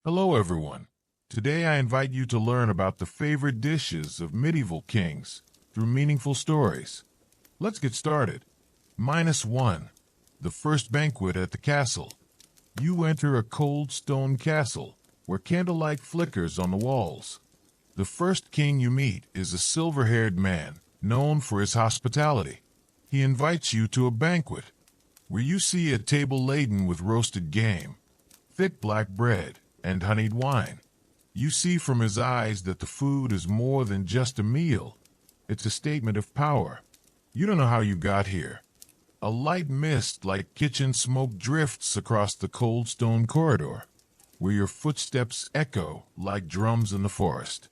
Hello, everyone. Today I invite you to learn about the favorite dishes of medieval kings through meaningful stories. Let's get started. -1. The first banquet at the castle. You enter a cold stone castle where candlelight flickers on the walls. The first king you meet is a silver-haired man known for his hospitality. He invites you to a banquet where you see a table laden with roasted game, thick black bread, and honeyed wine. You see from his eyes that the food is more than just a meal. It's a statement of power. You don't know how you got here. A light mist like kitchen smoke drifts across the cold stone corridor, where your footsteps echo like drums in the forest.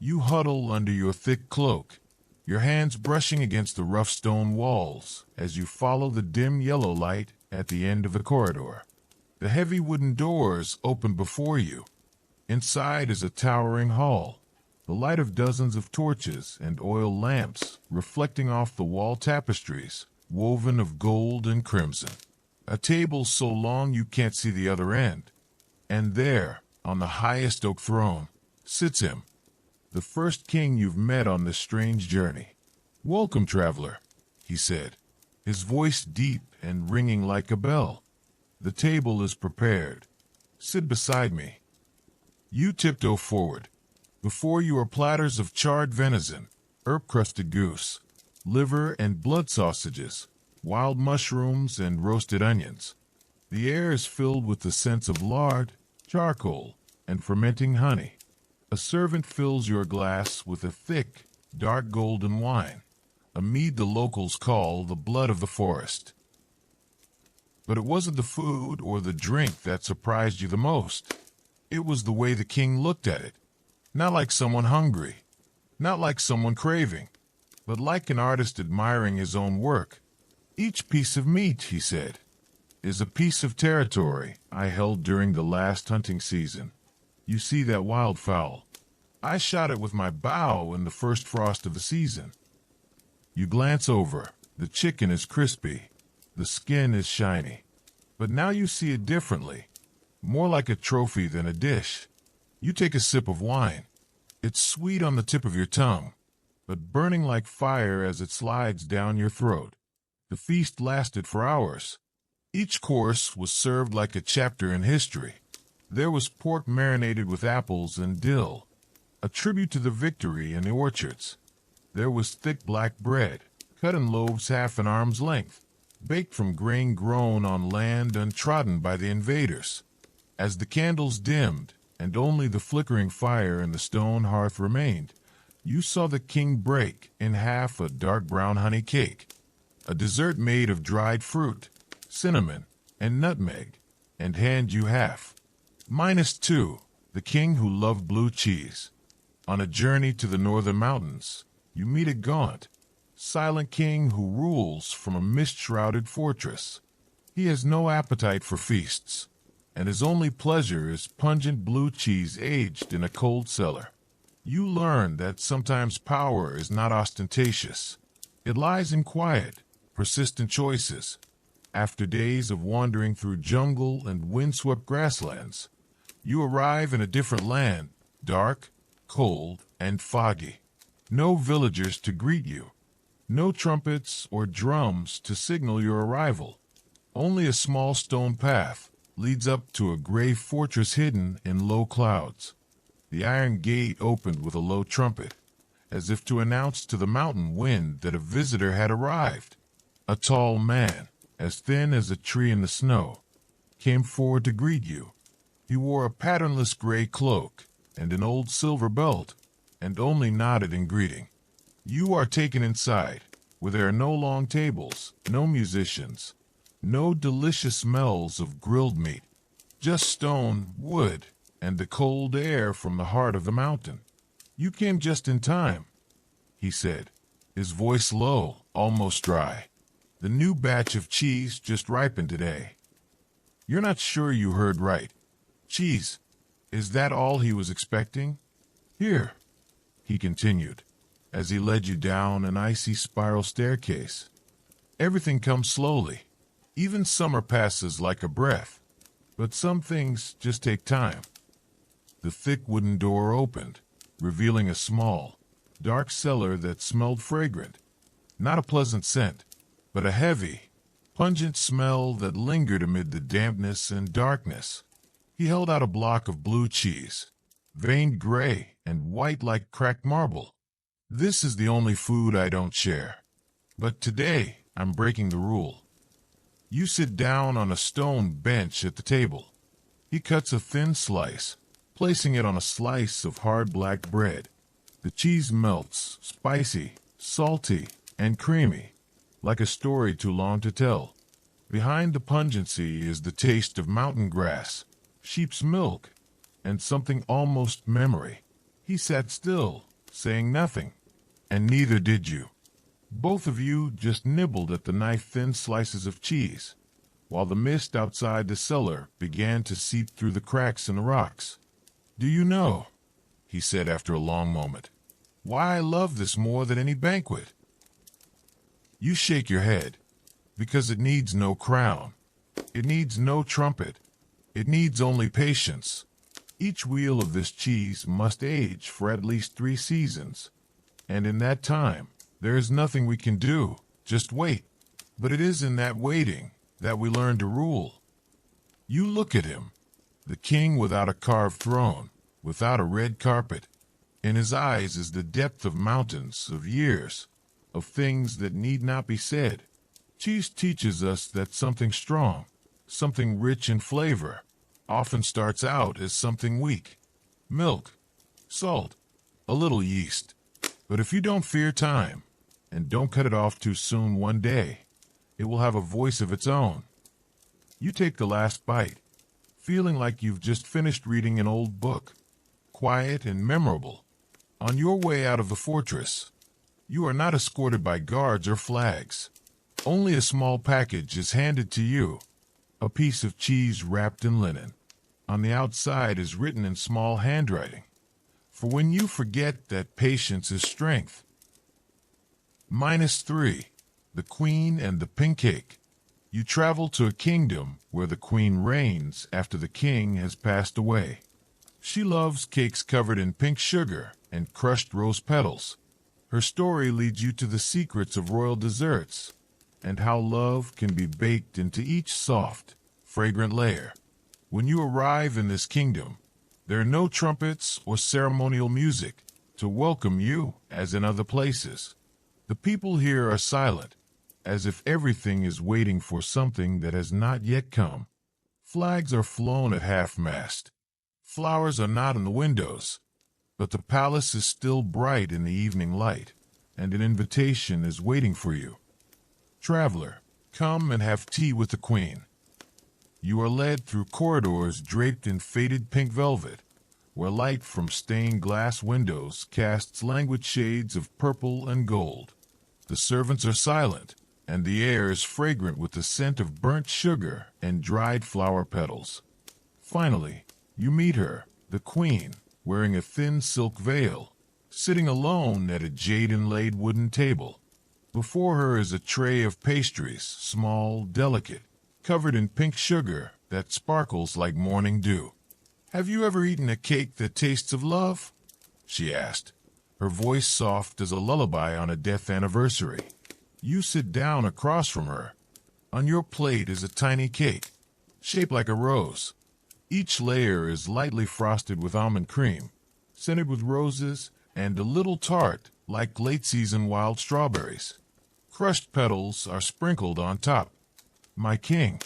You huddle under your thick cloak, your hands brushing against the rough stone walls as you follow the dim yellow light at the end of the corridor. The heavy wooden doors open before you. Inside is a towering hall, the light of dozens of torches and oil lamps reflecting off the wall tapestries, woven of gold and crimson. A table so long you can't see the other end. And there, on the highest oak throne, sits him, the first king you've met on this strange journey. "Welcome, traveler," he said, his voice deep and ringing like a bell. "The table is prepared. Sit beside me." You tiptoe forward. Before you are platters of charred venison, herb-crusted goose, liver and blood sausages, wild mushrooms and roasted onions. The air is filled with the scents of lard, charcoal, and fermenting honey. A servant fills your glass with a thick, dark golden wine, a mead the locals call the blood of the forest. But it wasn't the food or the drink that surprised you the most. It was the way the king looked at it. Not like someone hungry, not like someone craving, but like an artist admiring his own work. "Each piece of meat," he said, "is a piece of territory I held during the last hunting season. You see that wildfowl? I shot it with my bow in the first frost of the season." You glance over. The chicken is crispy. The skin is shiny. But now you see it differently, more like a trophy than a dish. You take a sip of wine. It's sweet on the tip of your tongue, but burning like fire as it slides down your throat. The feast lasted for hours. Each course was served like a chapter in history. There was pork marinated with apples and dill, a tribute to the victory in the orchards. There was thick black bread, cut in loaves half an arm's length, baked from grain grown on land untrodden by the invaders. As the candles dimmed, and only the flickering fire in the stone hearth remained, you saw the king break in half a dark brown honey cake, a dessert made of dried fruit, cinnamon, and nutmeg, and hand you half. -2. The king who loved blue cheese. On a journey to the northern mountains, you meet a gaunt, silent king who rules from a mist-shrouded fortress. He has no appetite for feasts, and his only pleasure is pungent blue cheese aged in a cold cellar. You learn that sometimes power is not ostentatious. It lies in quiet, persistent choices. After days of wandering through jungle and windswept grasslands, you arrive in a different land, dark, cold, and foggy. No villagers to greet you. No trumpets or drums to signal your arrival. Only a small stone path leads up to a gray fortress hidden in low clouds. The iron gate opened with a low trumpet, as if to announce to the mountain wind that a visitor had arrived. A tall man, as thin as a tree in the snow, came forward to greet you. He wore a patternless gray cloak and an old silver belt, and only nodded in greeting. You are taken inside, where there are no long tables, no musicians, no delicious smells of grilled meat, just stone, wood, and the cold air from the heart of the mountain. "You came just in time," he said, his voice low, almost dry. "The new batch of cheese just ripened today." You're not sure you heard right. Cheese. Is that all he was expecting? "Here," he continued, as he led you down an icy spiral staircase. "Everything comes slowly. Even summer passes like a breath. But some things just take time. The thick wooden door opened, revealing a small, dark cellar that smelled fragrant. Not a pleasant scent, but a heavy, pungent smell that lingered amid the dampness and darkness. He held out a block of blue cheese, veined gray and white like cracked marble. "This is the only food I don't share. But today, I'm breaking the rule." You sit down on a stone bench at the table. He cuts a thin slice, placing it on a slice of hard black bread. The cheese melts, spicy, salty, and creamy, like a story too long to tell. Behind the pungency is the taste of mountain grass, sheep's milk, and something almost memory. He sat still, saying nothing, and neither did you. Both of you just nibbled at the knife-thin slices of cheese, while the mist outside the cellar began to seep through the cracks in the rocks. "Do you know," he said after a long moment, "why I love this more than any banquet?" You shake your head, because it needs no crown. It needs no trumpet. It needs only patience. Each wheel of this cheese must age for at least 3 seasons, and in that time, there is nothing we can do, just wait. But it is in that waiting that we learn to rule. You look at him, the king without a carved throne, without a red carpet. In his eyes is the depth of mountains, of years, of things that need not be said. Cheese teaches us that something strong, something rich in flavor, often starts out as something weak. Milk, salt, a little yeast. But if you don't fear time, and don't cut it off too soon one day, it will have a voice of its own. You take the last bite, feeling like you've just finished reading an old book, quiet and memorable. On your way out of the fortress, you are not escorted by guards or flags. Only a small package is handed to you, a piece of cheese wrapped in linen. On the outside is written in small handwriting, "For when you forget that patience is strength." -3. The Queen and the Pink Cake. You travel to a kingdom where the queen reigns after the king has passed away. She loves cakes covered in pink sugar and crushed rose petals. Her story leads you to the secrets of royal desserts and how love can be baked into each soft, fragrant layer. When you arrive in this kingdom, there are no trumpets or ceremonial music to welcome you as in other places. The people here are silent, as if everything is waiting for something that has not yet come. Flags are flown at half-mast. Flowers are not in the windows, but the palace is still bright in the evening light, and an invitation is waiting for you. Traveler, come and have tea with the queen. You are led through corridors draped in faded pink velvet, where light from stained glass windows casts languid shades of purple and gold. The servants are silent, and the air is fragrant with the scent of burnt sugar and dried flower petals. Finally, you meet her, the queen, wearing a thin silk veil, sitting alone at a jade-inlaid wooden table. Before her is a tray of pastries, small, delicate, covered in pink sugar that sparkles like morning dew. "Have you ever eaten a cake that tastes of love?" she asked, her voice soft as a lullaby on a death anniversary. You sit down across from her. On your plate is a tiny cake, shaped like a rose. Each layer is lightly frosted with almond cream, scented with roses, and a little tart like late-season wild strawberries. Crushed petals are sprinkled on top. "My king,"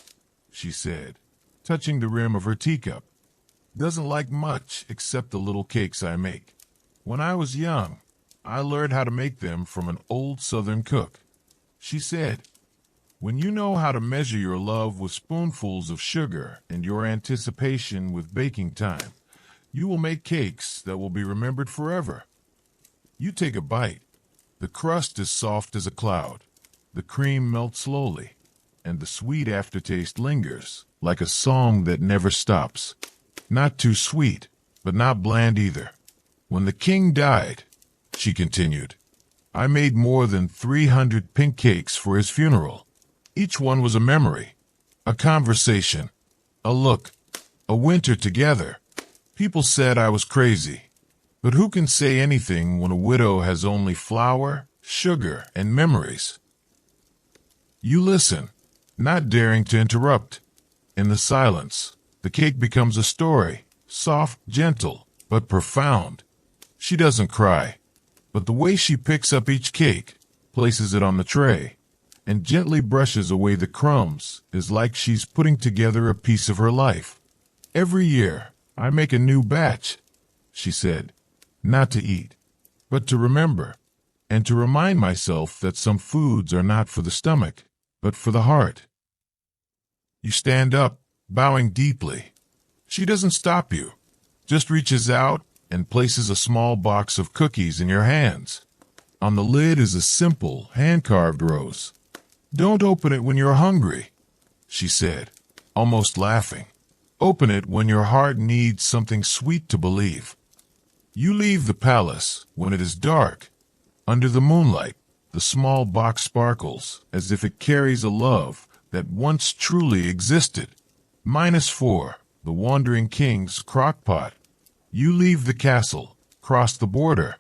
she said, touching the rim of her teacup, "doesn't like much except the little cakes I make. When I was young, I learned how to make them from an old Southern cook." She said, "When you know how to measure your love with spoonfuls of sugar and your anticipation with baking time, you will make cakes that will be remembered forever." You take a bite. The crust is soft as a cloud. The cream melts slowly, and the sweet aftertaste lingers like a song that never stops. Not too sweet, but not bland either. "When the king died," she continued, "I made more than 300 pink cakes for his funeral. Each one was a memory, a conversation, a look, a winter together. People said I was crazy. But who can say anything when a widow has only flour, sugar, and memories? You listen, not daring to interrupt. In the silence, the cake becomes a story, soft, gentle, but profound. She doesn't cry, but the way she picks up each cake, places it on the tray, and gently brushes away the crumbs is like she's putting together a piece of her life. Every year, I make a new batch, she said, not to eat, but to remember, and to remind myself that some foods are not for the stomach, but for the heart. You stand up, bowing deeply. She doesn't stop you, just reaches out and places a small box of cookies in your hands. On the lid is a simple, hand-carved rose. Don't open it when you're hungry, she said, almost laughing. Open it when your heart needs something sweet to believe. You leave the palace when it is dark. Under the moonlight, the small box sparkles as if it carries a love that once truly existed. -4, the Wandering King's crockpot. You leave the castle, cross the border,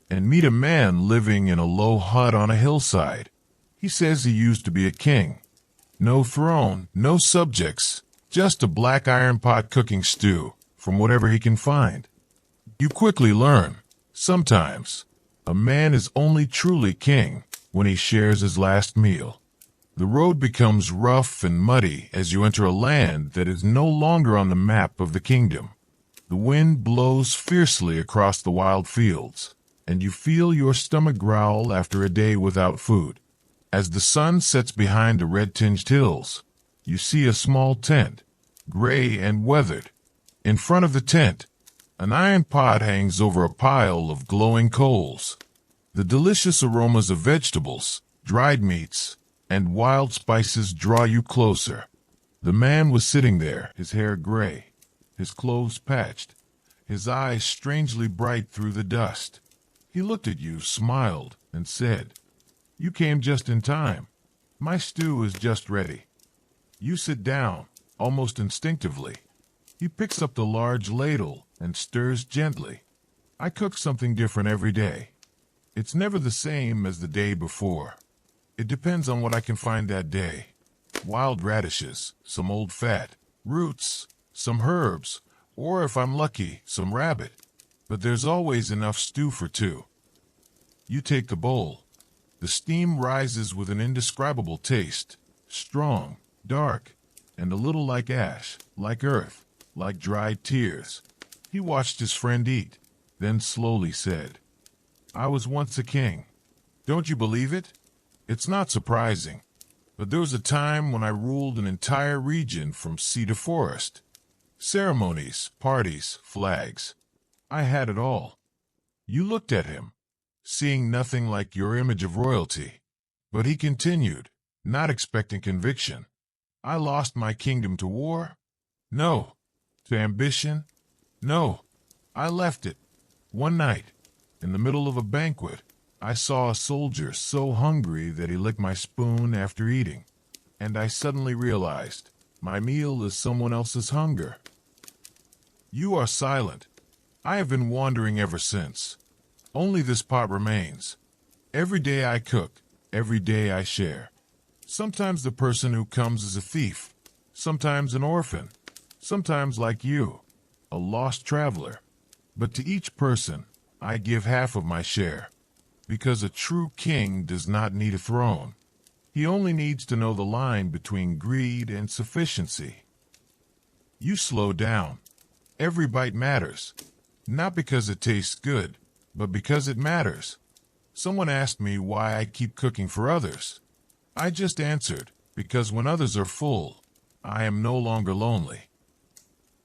and meet a man living in a low hut on a hillside. He says he used to be a king. No throne, no subjects, just a black iron pot cooking stew from whatever he can find. You quickly learn, sometimes, a man is only truly king when he shares his last meal. The road becomes rough and muddy as you enter a land that is no longer on the map of the kingdom. The wind blows fiercely across the wild fields, and you feel your stomach growl after a day without food. As the sun sets behind the red-tinged hills, you see a small tent, gray and weathered. In front of the tent, an iron pot hangs over a pile of glowing coals. The delicious aromas of vegetables, dried meats, and wild spices draw you closer. The man was sitting there, his hair gray, his clothes patched, his eyes strangely bright through the dust. He looked at you, smiled, and said, "You came just in time. My stew is just ready." You sit down, almost instinctively. He picks up the large ladle and stirs gently. I cook something different every day. It's never the same as the day before. It depends on what I can find that day. Wild radishes, some old fat, roots, some herbs, or if I'm lucky, some rabbit. But there's always enough stew for two. You take the bowl. The steam rises with an indescribable taste, strong, dark, and a little like ash, like earth, like dried tears. He watched his friend eat, then slowly said, "I was once a king. Don't you believe it? It's not surprising, but there was a time when I ruled an entire region from sea to forest. Ceremonies, parties, flags. I had it all." You looked at him, seeing nothing like your image of royalty. But he continued, not expecting conviction. "I lost my kingdom to war? No. To ambition? No. I left it. One night, in the middle of a banquet, I saw a soldier so hungry that he licked my spoon after eating, and I suddenly realized my meal is someone else's hunger." You are silent. I have been wandering ever since. Only this pot remains. Every day I cook, every day I share. Sometimes the person who comes is a thief, sometimes an orphan, sometimes like you, a lost traveler. But to each person, I give half of my share, because a true king does not need a throne. He only needs to know the line between greed and sufficiency. You slow down. Every bite matters, not because it tastes good, but because it matters. Someone asked me why I keep cooking for others. I just answered, because when others are full, I am no longer lonely.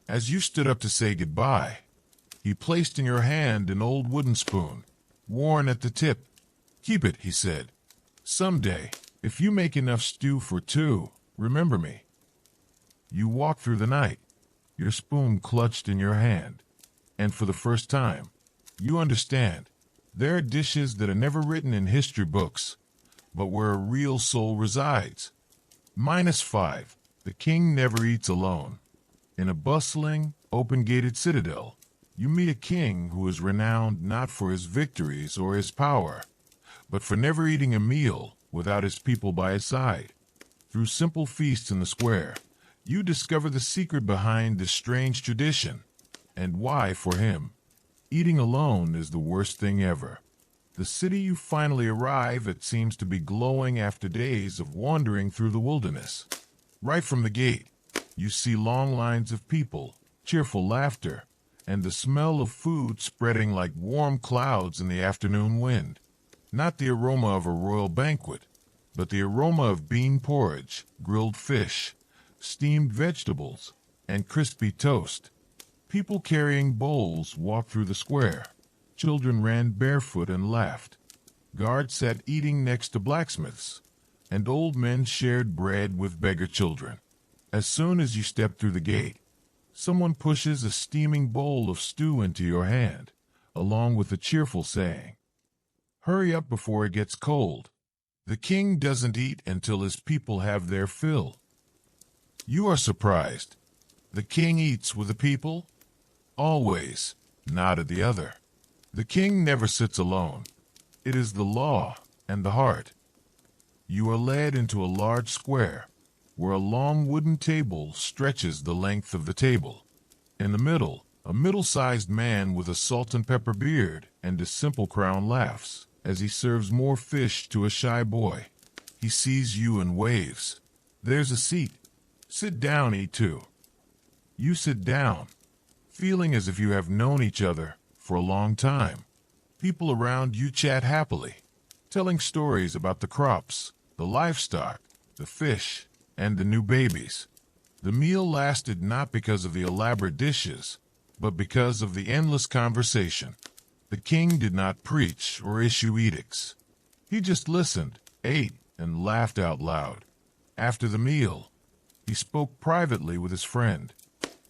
As you stood up to say goodbye, he placed in your hand an old wooden spoon, worn at the tip. "Keep it," he said. "Someday, if you make enough stew for two, remember me." You walk through the night, your spoon clutched in your hand, and for the first time, you understand. There are dishes that are never written in history books, but where a real soul resides. -5. The king never eats alone. In a bustling, open-gated citadel, You meet a king who is renowned not for his victories or his power, but for never eating a meal without his people by his side. Through simple feasts in the square, you discover the secret behind this strange tradition, and why, for him, eating alone is the worst thing ever. The city you finally arrive at seems to be glowing after days of wandering through the wilderness. Right from the gate, you see long lines of people, cheerful laughter, and the smell of food spreading like warm clouds in the afternoon wind. Not the aroma of a royal banquet, but the aroma of bean porridge, grilled fish, steamed vegetables, and crispy toast. People carrying bowls walked through the square. Children ran barefoot and laughed. Guards sat eating next to blacksmiths, and old men shared bread with beggar children. As soon as you step through the gate, someone pushes a steaming bowl of stew into your hand, along with a cheerful saying, "Hurry up before it gets cold." The king doesn't eat until his people have their fill. You are surprised. The king eats with the people? Always, not at the other. The king never sits alone. It is the law and the heart. You are led into a large square, where a long wooden table stretches the length of the table. In the middle, a middle-sized man with a salt and pepper beard and a simple crown laughs as he serves more fish to a shy boy. He sees you and waves. "There's a seat. Sit down, eat too." You sit down, feeling as if you have known each other for a long time. People around you chat happily, telling stories about the crops, the livestock, the fish, and the new babies. The meal lasted not because of the elaborate dishes, but because of the endless conversation. The king did not preach or issue edicts. He just listened, ate, and laughed out loud. After the meal, he spoke privately with his friend.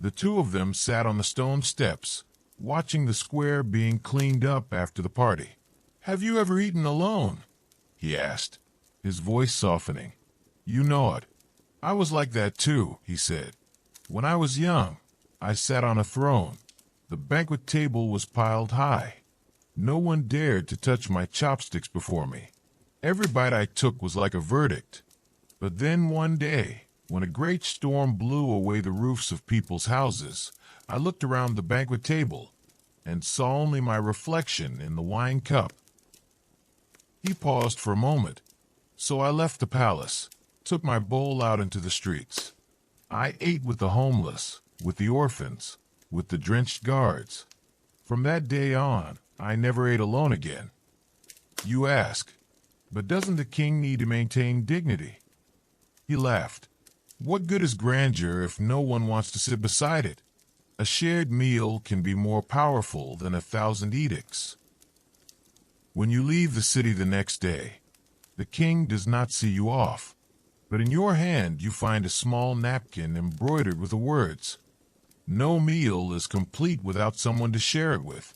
The two of them sat on the stone steps, watching the square being cleaned up after the party. "Have you ever eaten alone?" he asked, his voice softening. "You know it. I was like that too," he said. "When I was young, I sat on a throne. The banquet table was piled high. No one dared to touch my chopsticks before me. Every bite I took was like a verdict. But then one day, when a great storm blew away the roofs of people's houses, I looked around the banquet table and saw only my reflection in the wine cup." He paused for a moment. "So I left the palace, took my bowl out into the streets. I ate with the homeless, with the orphans, with the drenched guards. From that day on, I never ate alone again." You ask, "But doesn't the king need to maintain dignity?" He laughed. "What good is grandeur if no one wants to sit beside it? A shared meal can be more powerful than 1,000 edicts." When you leave the city the next day, the king does not see you off, but in your hand you find a small napkin embroidered with the words, "No meal is complete without someone to share it with."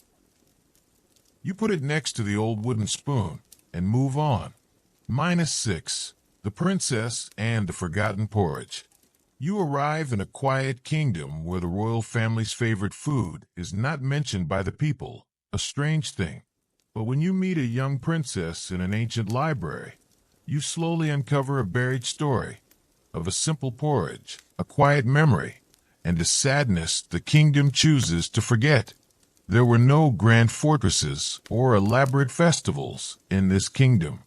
You put it next to the old wooden spoon and move on. -6. The Princess and the Forgotten Porridge. You arrive in a quiet kingdom where the royal family's favorite food is not mentioned by the people, a strange thing. But when you meet a young princess in an ancient library, you slowly uncover a buried story of a simple porridge, a quiet memory, and a sadness the kingdom chooses to forget. There were no grand fortresses or elaborate festivals in this kingdom.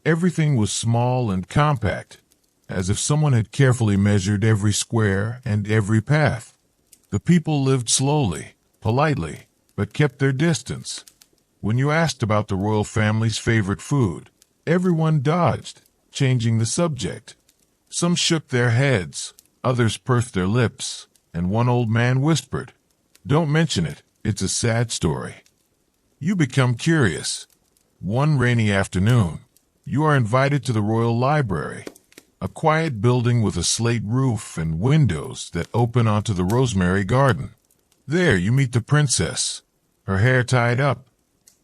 Everything was small and compact, as if someone had carefully measured every square and every path. The people lived slowly, politely, but kept their distance. When you asked about the royal family's favorite food, everyone dodged, changing the subject. Some shook their heads, others pursed their lips, and one old man whispered, "Don't mention it. It's a sad story." You become curious. One rainy afternoon, you are invited to the royal library, a quiet building with a slate roof and windows that open onto the rosemary garden. There you meet the princess, her hair tied up,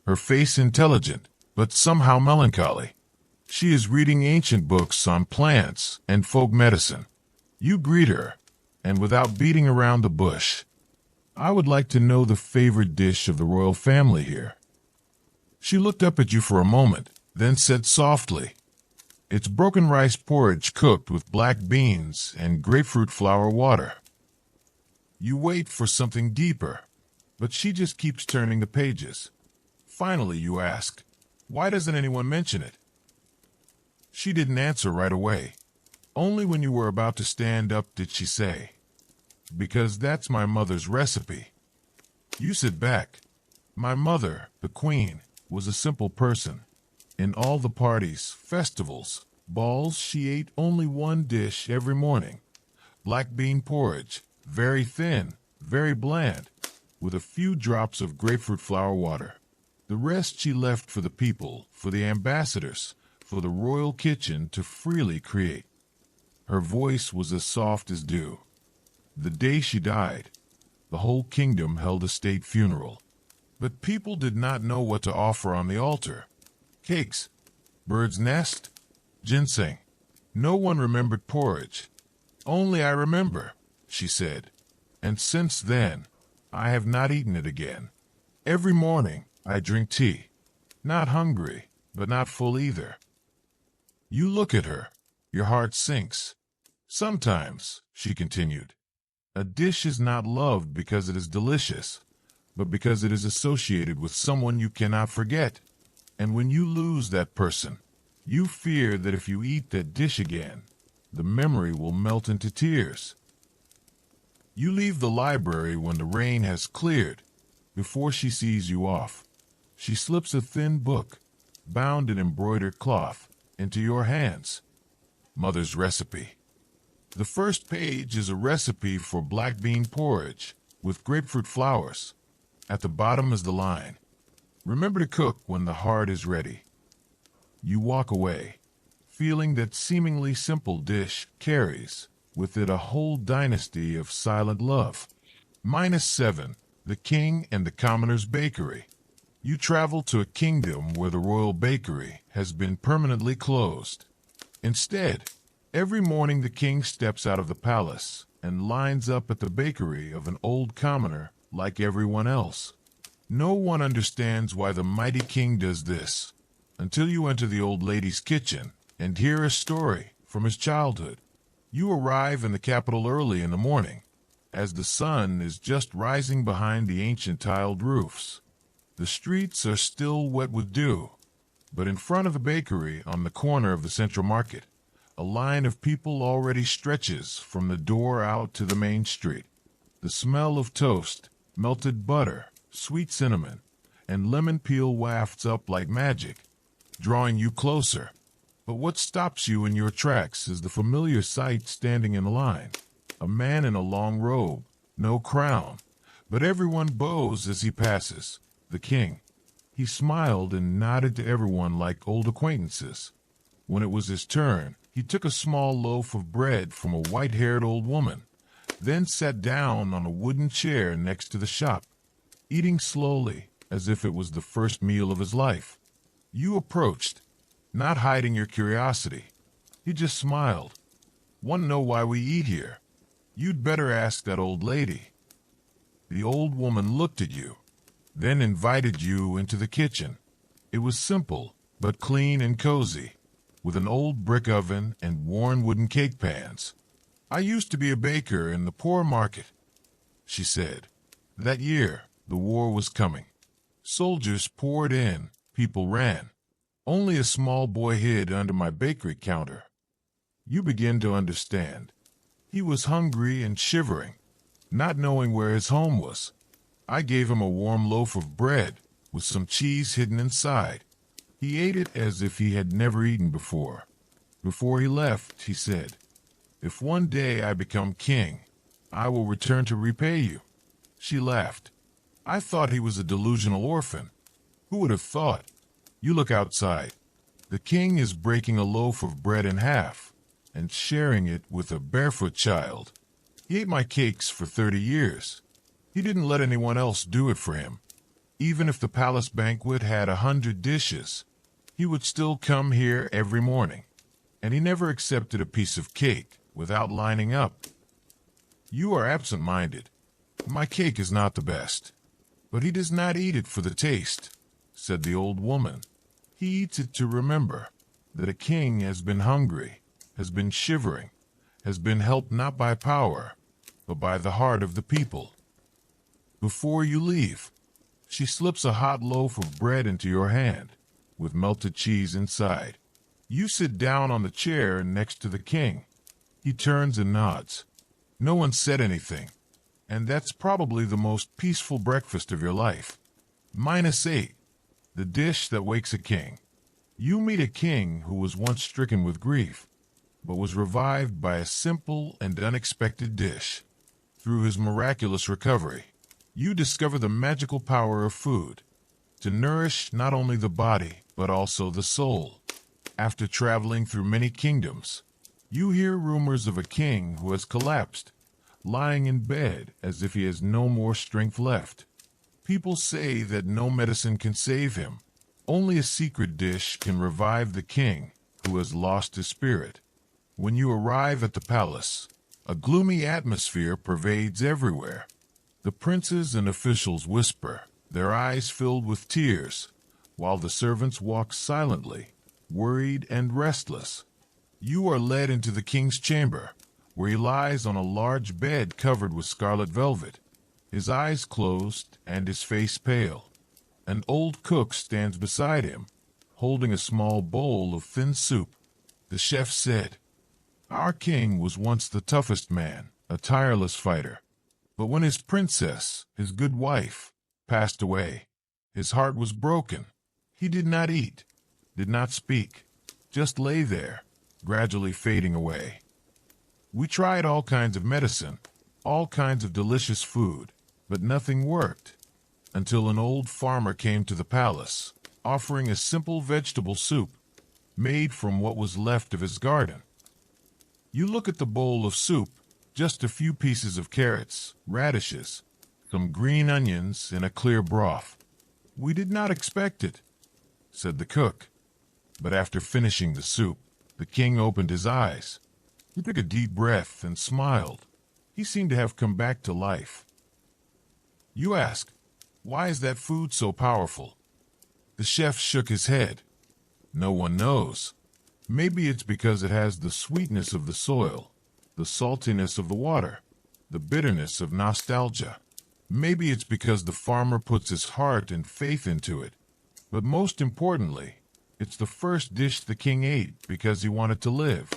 her face intelligent, but somehow melancholy. She is reading ancient books on plants and folk medicine. You greet her, and without beating around the bush, I would like to know the favorite dish of the royal family here." She looked up at you for a moment, then said softly, "It's broken rice porridge cooked with black beans and grapefruit flower water." You wait for something deeper, but she just keeps turning the pages. Finally, you ask, "Why doesn't anyone mention it?" She didn't answer right away. Only when you were about to stand up did she say, "Because that's my mother's recipe." You sit back. My mother, the queen, was a simple person. In all the parties, festivals, balls, she ate only one dish every morning. Black bean porridge, very thin, very bland, with a few drops of grapefruit flower water. The rest she left for the people, for the ambassadors, for the royal kitchen to freely create. Her voice was as soft as dew. The day she died, the whole kingdom held a state funeral. But people did not know what to offer on the altar. Cakes, bird's nest, ginseng. No one remembered porridge. "Only I remember," she said. "And since then, I have not eaten it again. Every morning, I drink tea. Not hungry, but not full either." You look at her. Your heart sinks. "Sometimes," she continued, "a dish is not loved because it is delicious, but because it is associated with someone you cannot forget. And when you lose that person, you fear that if you eat that dish again, the memory will melt into tears." You leave the library when the rain has cleared. Before she sees you off, she slips a thin book, bound in embroidered cloth, into your hands. Mother's recipe. The first page is a recipe for black bean porridge with grapefruit flowers. At the bottom is the line, "Remember to cook when the heart is ready." You walk away, feeling that seemingly simple dish carries with it a whole dynasty of silent love. -7. The King and the Commoner's Bakery. You travel to a kingdom where the royal bakery has been permanently closed. Instead, every morning the king steps out of the palace and lines up at the bakery of an old commoner like everyone else. No one understands why the mighty king does this until you enter the old lady's kitchen and hear a story from his childhood. You arrive in the capital early in the morning, as the sun is just rising behind the ancient tiled roofs. The streets are still wet with dew, but in front of the bakery on the corner of the central market, a line of people already stretches from the door out to the main street. The smell of toast, melted butter, sweet cinnamon, and lemon peel wafts up like magic, drawing you closer. But what stops you in your tracks is the familiar sight standing in a line. A man in a long robe, no crown, but everyone bows as he passes. The king. He smiled and nodded to everyone like old acquaintances. When it was his turn, he took a small loaf of bread from a white-haired old woman, then sat down on a wooden chair next to the shop, eating slowly as if it was the first meal of his life. You approached, not hiding your curiosity. He just smiled. "Want to know why we eat here? You'd better ask that old lady." The old woman looked at you, then invited you into the kitchen. It was simple, but clean and cozy, with an old brick oven and worn wooden cake pans. "I used to be a baker in the poor market," she said. "That year, the war was coming. Soldiers poured in, people ran. Only a small boy hid under my bakery counter." You begin to understand. He was hungry and shivering, not knowing where his home was. I gave him a warm loaf of bread with some cheese hidden inside. He ate it as if he had never eaten before. Before he left, he said, "If one day I become king, I will return to repay you." She laughed. I thought he was a delusional orphan. Who would have thought? You look outside. The king is breaking a loaf of bread in half and sharing it with a barefoot child. He ate my cakes for 30 years. He didn't let anyone else do it for him. Even if the palace banquet had 100 dishes, he would still come here every morning. And he never accepted a piece of cake without lining up. You are absent-minded. "My cake is not the best, but he does not eat it for the taste," said the old woman. "He eats it to remember that a king has been hungry, has been shivering, has been helped not by power, but by the heart of the people. Before you leave, she slips a hot loaf of bread into your hand, with melted cheese inside. You sit down on the chair next to the king. He turns and nods. No one said anything, and that's probably the most peaceful breakfast of your life. -8. The dish that wakes a king. You meet a king who was once stricken with grief, but was revived by a simple and unexpected dish. Through his miraculous recovery, you discover the magical power of food, to nourish not only the body, but also the soul. After traveling through many kingdoms, you hear rumors of a king who has collapsed, lying in bed as if he has no more strength left. People say that no medicine can save him. Only a secret dish can revive the king who has lost his spirit. When you arrive at the palace, a gloomy atmosphere pervades everywhere. The princes and officials whisper, their eyes filled with tears, while the servants walk silently, worried and restless. You are led into the king's chamber, where he lies on a large bed covered with scarlet velvet, his eyes closed and his face pale. An old cook stands beside him, holding a small bowl of thin soup. The chef said, "Our king was once the toughest man, a tireless fighter. But when his princess, his good wife, passed away, his heart was broken. He did not eat, did not speak, just lay there, gradually fading away. We tried all kinds of medicine, all kinds of delicious food, but nothing worked, until an old farmer came to the palace, offering a simple vegetable soup, made from what was left of his garden. You look at the bowl of soup, just a few pieces of carrots, radishes, some green onions, and a clear broth. We did not expect it," said the cook. But after finishing the soup, the king opened his eyes. He took a deep breath and smiled. He seemed to have come back to life. You ask, "Why is that food so powerful?" The chef shook his head. "No one knows. Maybe it's because it has the sweetness of the soil, the saltiness of the water, the bitterness of nostalgia. Maybe it's because the farmer puts his heart and faith into it. But most importantly, it's the first dish the king ate because he wanted to live,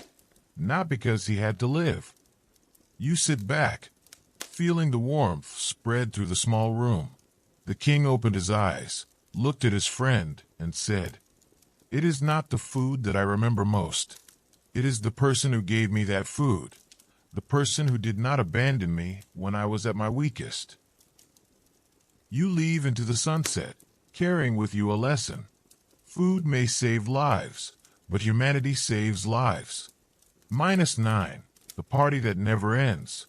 not because he had to live." You sit back, feeling the warmth spread through the small room. The king opened his eyes, looked at his friend, and said, "It is not the food that I remember most. It is the person who gave me that food, the person who did not abandon me when I was at my weakest." You leave into the sunset, carrying with you a lesson. Food may save lives, but humanity saves lives. -9, the party that never ends.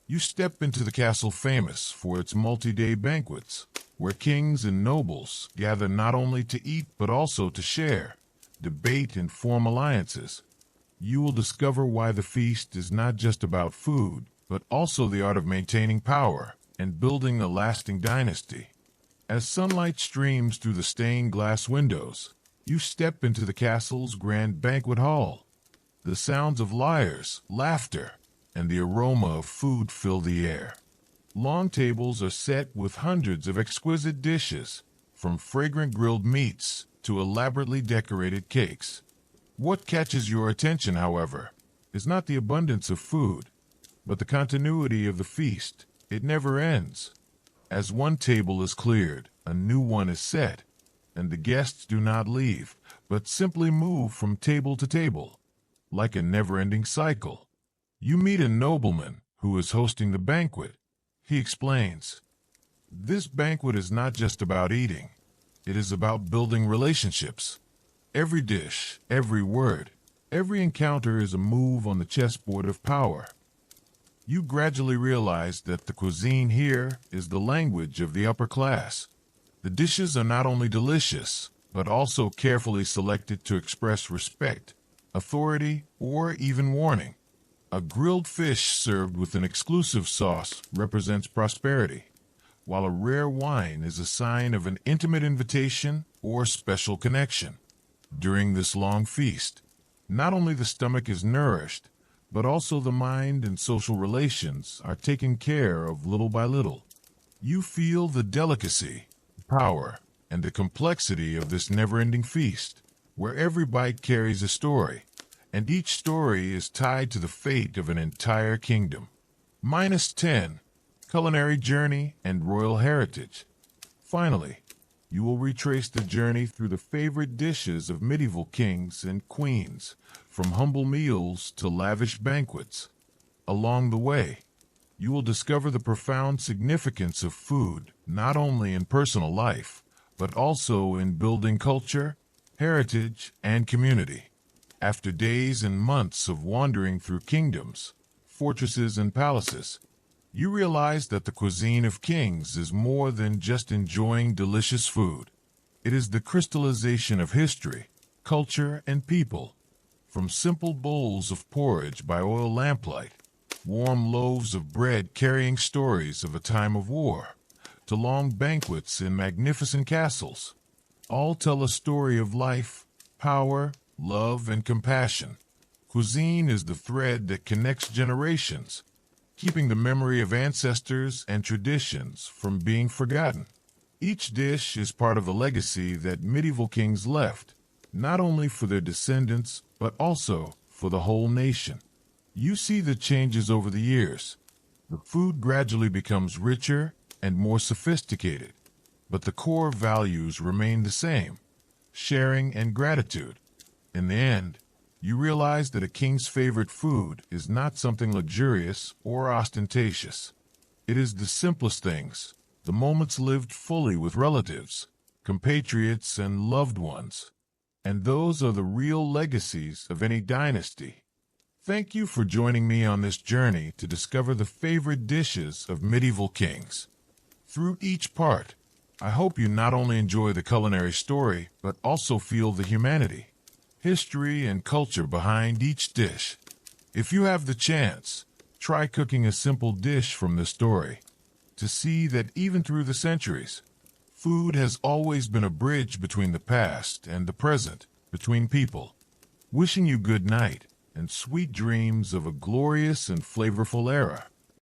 You step into the castle famous for its multi-day banquets, where kings and nobles gather not only to eat but also to share, debate, and form alliances. You will discover why the feast is not just about food, but also the art of maintaining power and building a lasting dynasty. As sunlight streams through the stained glass windows, you step into the castle's grand banquet hall. The sounds of lyres, laughter, and the aroma of food fill the air. Long tables are set with hundreds of exquisite dishes, from fragrant grilled meats to elaborately decorated cakes. What catches your attention, however, is not the abundance of food, but the continuity of the feast. It never ends. As one table is cleared, a new one is set, and the guests do not leave, but simply move from table to table, like a never-ending cycle. You meet a nobleman who is hosting the banquet. He explains, "This banquet is not just about eating. It is about building relationships. Every dish, every word, every encounter is a move on the chessboard of power." You gradually realize that the cuisine here is the language of the upper class. The dishes are not only delicious, but also carefully selected to express respect, authority, or even warning. A grilled fish served with an exclusive sauce represents prosperity, while a rare wine is a sign of an intimate invitation or special connection. During this long feast, not only the stomach is nourished, but also the mind and social relations are taken care of little by little. You feel the delicacy, power, and the complexity of this never-ending feast, where every bite carries a story, and each story is tied to the fate of an entire kingdom. -10. Culinary journey and royal heritage. Finally, you will retrace the journey through the favorite dishes of medieval kings and queens, from humble meals to lavish banquets. Along the way, you will discover the profound significance of food, not only in personal life, but also in building culture, heritage, and community. After days and months of wandering through kingdoms, fortresses, and palaces, you realize that the cuisine of kings is more than just enjoying delicious food. It is the crystallization of history, culture, and people. From simple bowls of porridge by oil lamplight, warm loaves of bread carrying stories of a time of war, to long banquets in magnificent castles, all tell a story of life, power, love, and compassion. Cuisine is the thread that connects generations, keeping the memory of ancestors and traditions from being forgotten. Each dish is part of the legacy that medieval kings left, not only for their descendants, but also for the whole nation. You see the changes over the years. The food gradually becomes richer and more sophisticated, but the core values remain the same: sharing and gratitude. In the end, you realize that a king's favorite food is not something luxurious or ostentatious. It is the simplest things, the moments lived fully with relatives, compatriots, and loved ones. And those are the real legacies of any dynasty. Thank you for joining me on this journey to discover the favorite dishes of medieval kings. Through each part, I hope you not only enjoy the culinary story, but also feel the humanity, history, and culture behind each dish. If you have the chance, try cooking a simple dish from this story to see that even through the centuries, food has always been a bridge between the past and the present, between people. Wishing you good night and sweet dreams of a glorious and flavorful era.